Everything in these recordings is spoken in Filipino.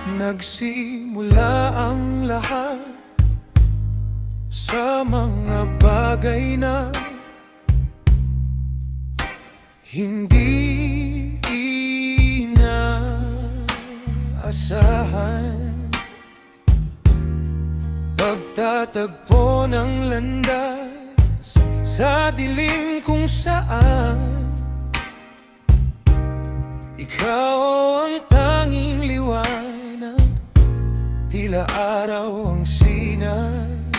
Nagsimula ang lahat sa mga bagay na hindi inaasahan. Pagtatagpo ng landas sa dilim kung saan ikaw ang tanging liwanag, tila araw ang sinag.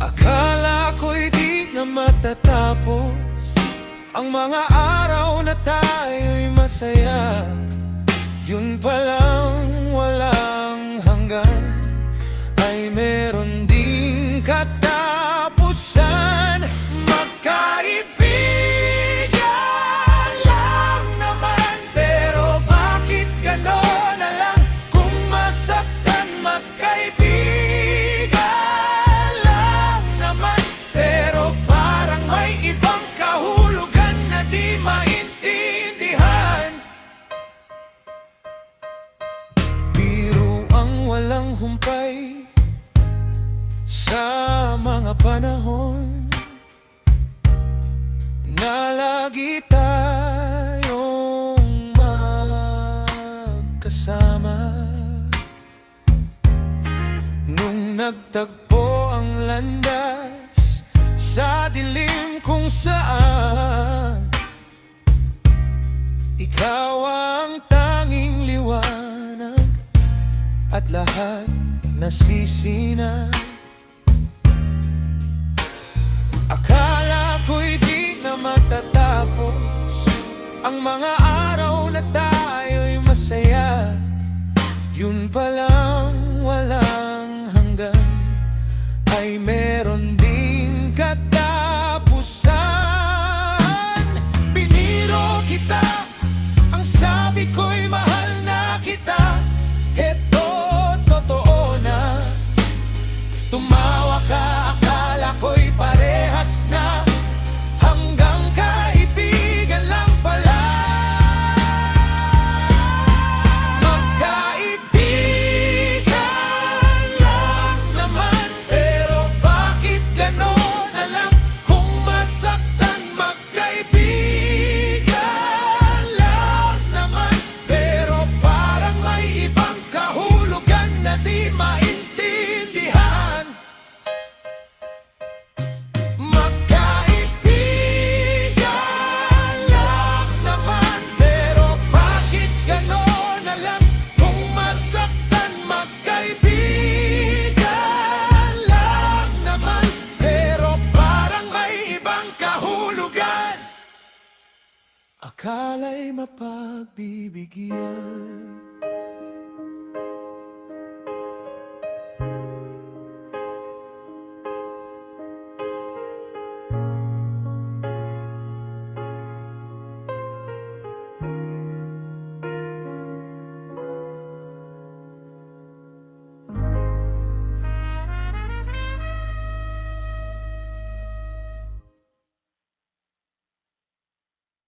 Akala ko'y di na matatapos ang mga araw na tayo'y masaya. Yun palang walang hanggan ay meron ding katapusan. Magkaibigan lang naman, pero bakit gano'n na lang? Kung masaktan, magkaibigan lang naman, pero parang may ibang kahulugan na di maintindihan. Biro ang walang humpay sa mga panahon na lagi tayong magkasama. Nung nagtagpo ang landas sa dilim kung saan ikaw ang tanging liwanag at lahat nasisina. Akala ko'y di na matatapos ang mga araw na tayo'y masaya. Yun palang walang hanggan ay meron ding katapusan. Biniro kita, ang sabi ko'y mahal na kita. Eto, totoo na. Tumawa ka, akala ko'y parehas na. Hanggang kaibigan lang pala. Magkaibigan lang naman, pero bakit gano'n na lang? Kung masaktan, magkaibigan lang naman, pero parang may ibang kahulugan na di maintindihan. Magkaibigan lang naman, pero bakit gano'n na lang? Kung masaktan, magkaibigan lang naman, pero parang may ibang kahulugan. Akala'y mapagbibigyan.